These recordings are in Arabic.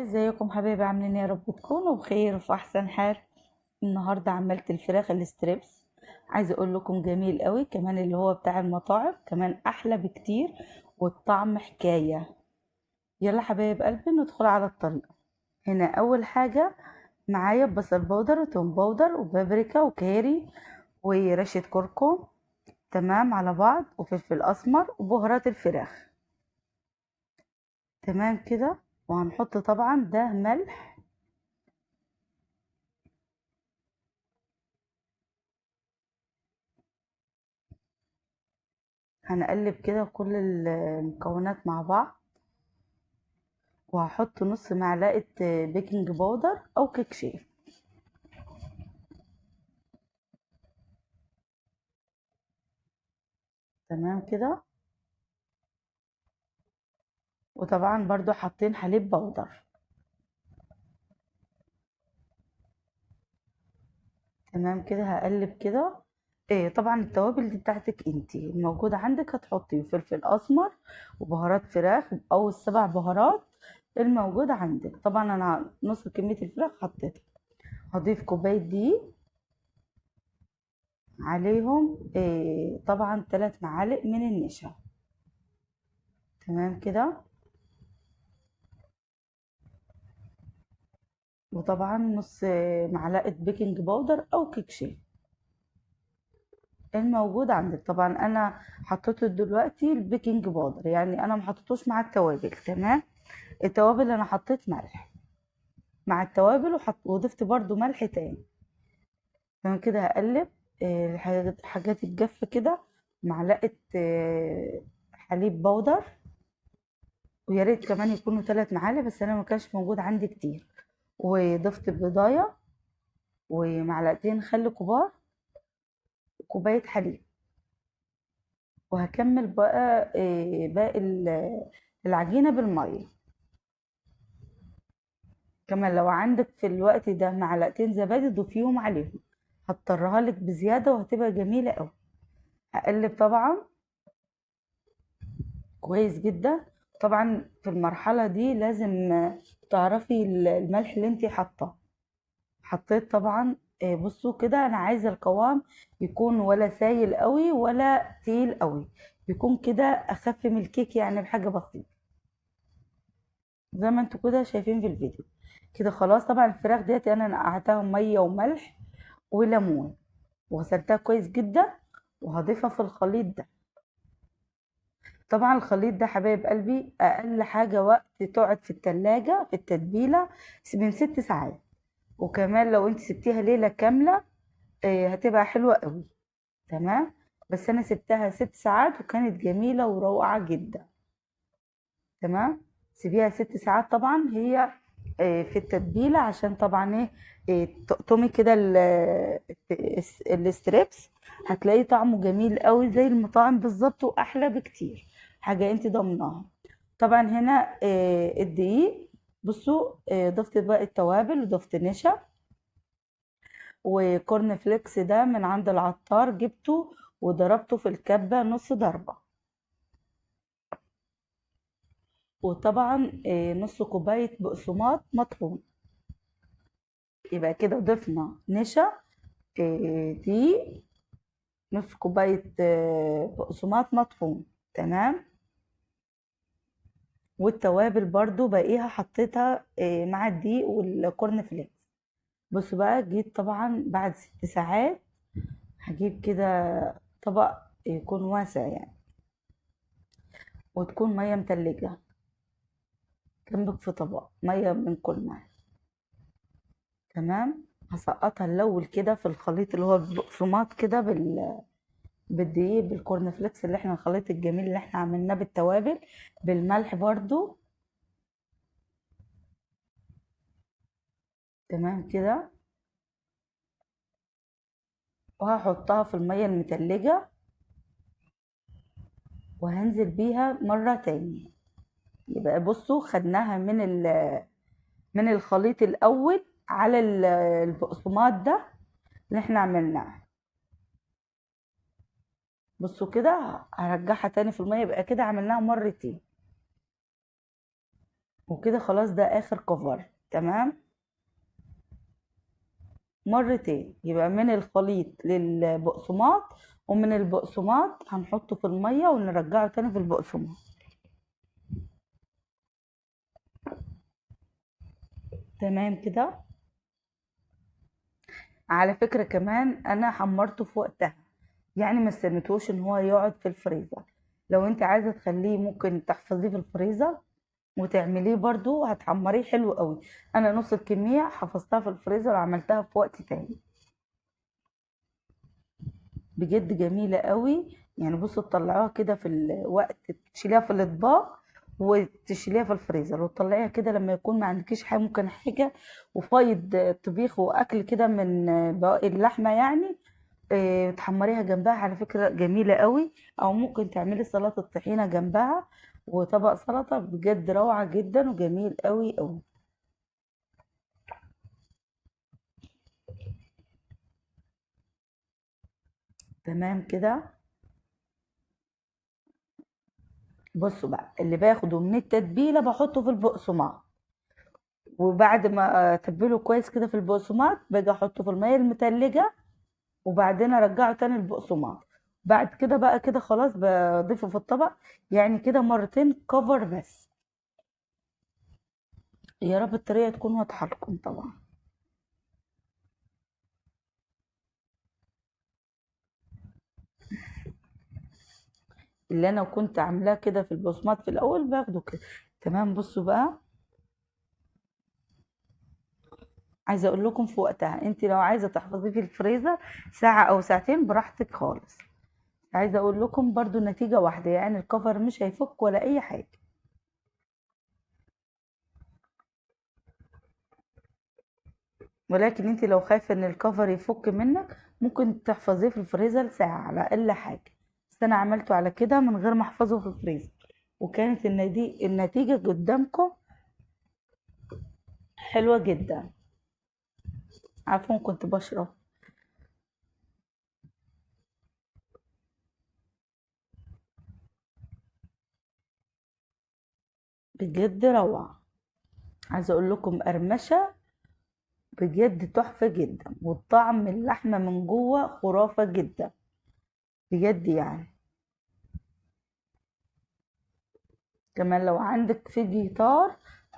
ازيكم حبايبي؟ عاملين ايه؟ يا رب تكونوا بخير وفي احسن حال. النهارده عملت الفراخ الستريبس. عايزه اقول لكم جميل قوي، كمان اللي هو بتاع المطاعم كمان احلى بكتير، والطعم حكايه. يلا حبايب قلبي ندخل على الطريقه. هنا اول حاجه معايا بصل بودر وتوم بودر وبابريكا وكاري ورشه كركم، تمام على بعض، وفلفل اسمر وبهارات الفراخ، تمام كده. وهنحط طبعا ده ملح. هنقلب كده كل المكونات مع بعض، وهحط نص معلقة بيكنج باودر أو كيك شيف، تمام كده. وطبعا برضو حاطين حليب بودر، تمام كده. هقلب كده. إيه طبعا التوابل دي بتاعتك انتي، الموجودة عندك هتحطي فلفل أسمر وبهارات فراخ أو السبع بهارات الموجودة عندك. طبعا أنا نص كمية الفراخ حطيتها. هضيف كوباية دقيق عليهم، إيه طبعا 3 معالق من النشا، تمام كده. وطبعا نص معلقة بيكنج باودر أو كيك شيف الموجود عندك. طبعا أنا حطيته دلوقتي البيكنج باودر، يعني أنا محطتوش مع التوابل، تمام. التوابل أنا حطيت ملح مع التوابل، وضفت برضو ملح تاني، تمام كده. هقلب الحاجات الجافة كده. معلقة حليب بودر، ويا ريت كمان يكونوا 3 معالق، بس أنا ما كانش موجود عندي كتير. وضفت بيضاية ومعلقتين خل كبار وكوباية حليب. وهكمل بقى باقي العجينة بالمية. كمان لو عندك في الوقت ده معلقتين زبادي ضيفيهم عليهم، هتطرها لك بزيادة وهتبقى جميلة قوي. هقلب طبعا كويس جدا. طبعا في المرحلة دي لازم تعرفي الملح اللي انتي حاطاه. حطيت طبعا. بصوا كده، انا عايزة القوام يكون ولا سايل قوي ولا تقيل قوي، يكون كده اخف من الكيك، يعني بحاجة بسيطة زي ما انتوا كده شايفين في الفيديو كده. خلاص طبعا الفراخ ديت انا نقعتها ميه وملح وليمون، وغسلتها كويس جدا، وهضيفها في الخليط ده. طبعا الخليط ده حبايب قلبي اقل حاجه وقت تقعد في التلاجة في التتبيله من 6 ساعات. وكمان لو انت سبتيها ليله كامله هتبقى حلوه قوي، تمام. بس انا سبتها 6 ساعات وكانت جميله وروعه جدا، تمام. سيبيها 6 ساعات طبعا هي في التتبيلة، عشان طبعا ايه، تقطمي كده الستريبس، هتلاقي طعمه جميل قوي زي المطاعم بالظبط واحلى بكتير، حاجة انت ضمناها. طبعا هنا الدقيق. بصوا ضفت بقى التوابل وضفت نشا وكورن فليكس، ده من عند العطار جبته وضربته في الكبة نص ضربة. وطبعا نص كوباية بقسماط مطحون. يبقى كده ضفنا نشا، دقيق، نص كوباية بقسماط مطحون، تمام. والتوابل برضو باقيها حطيتها مع الدقيق والكورن فليكس. بصوا بقى، جيت طبعا بعد 6 ساعات هجيب كده طبق يكون واسع يعني، وتكون مية متلجة جنبك في طبق مية من كل نوع، تمام. هسقطها الأول كده في الخليط اللي هو البقسماط كده بالدقيق بالكورن فليكس اللي احنا الخليط الجميل اللي احنا عملناه بالتوابل بالملح برضو، تمام كده. وهحطها في المية المتلجة، وهنزل بيها مرة تانية. يبقى بصوا خدناها من الخليط الأول على البقسماط ده اللي احنا عملناه. بصوا كده هرجعها تاني في المية، يبقى كده عملناها مرتين. وكده خلاص ده اخر كفر. تمام. مرتين، يبقى من الخليط للبقسماط، ومن البقسماط هنحطه في المية ونرجعه تاني في البقسماط. تمام كده. على فكرة كمان انا حمرته في وقتها، يعني ما استنيتوش ان هو يقعد في الفريزر. لو انت عايزة تخليه ممكن تحفظيه في الفريزر وتعمليه برضو هتحمريه حلو قوي. انا نص الكمية حفظتها في الفريزر وعملتها في وقت تاني. بجد جميلة قوي. يعني بصوا تطلعوها كده في الوقت، تشيليها في الاطباق وتشيليها في الفريزر وتطلعيها كده لما يكون ما عندكيش حاجة، ممكن حاجة وفايض طبيخ واكل كده من بواقي اللحمة يعني. تحمريها جنبها، على فكرة جميلة قوي. او ممكن تعملي سلطة طحينة جنبها وطبق سلطة، بجد روعة جدا وجميل قوي قوي. تمام كده. بصوا بقى، اللي باخده من التتبيلة بحطه في البقسماط، وبعد ما اتبله كويس كده في البقسماط باجي احطه في الميه المتلجه، وبعدين ارجعه تاني البقسماط. بعد كده بقى كده خلاص بضيفه في الطبق. يعني كده مرتين كفر بس. يا رب الطريقه تكون واضحه لكم طبعا. اللي انا كنت عاملاه كده في البقسماط في الاول باخده كده. تمام. بصوا بقى، عايزه اقول لكم في وقتها انت لو عايزه تحفظيه في الفريزر ساعه او ساعتين براحتك خالص. عايزه اقول لكم برضو النتيجه واحده، يعني الكفر مش هيفك ولا اي حاجه. ولكن انت لو خايفه ان الكفر يفك منك ممكن تحفظيه في الفريزر ساعه على اقل حاجه. بس انا عملته على كده من غير ما احفظه في الفريزر، وكانت النتيجه قدامكم حلوه جدا. عارفين كنت بشرب. بجد روعه. عايزه اقول لكم قرمشه، بجد تحفه جدا، والطعم اللحمه من جوه خرافه جدا بجد يعني. كمان لو عندك في جيتار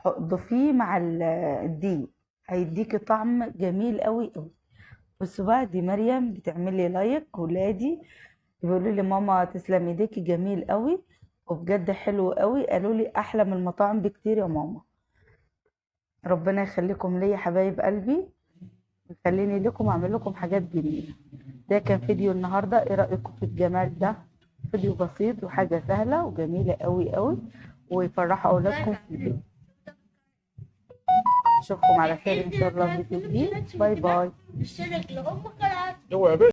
ضيفيه مع الدقيق، هيديكي طعم جميل قوي قوي. بصوا بقى، دي مريم بتعمل لي لايك، ولادي بيقولوا لي ماما تسلم ايديكي جميل قوي، وبجد حلو قوي، قالوا لي احلى من المطاعم بكتير يا ماما. ربنا يخليكم ليا حبايب قلبي، يخليني لكم اعمل لكم حاجات جميله. ده كان فيديو النهارده، ايه رايكم في الجمال ده؟ فيديو بسيط وحاجه سهله وجميله قوي قوي، ويفرحوا اولادكم في البيت. اشوفكم على خير ان شاء الله في فيديو جديد. باي باي.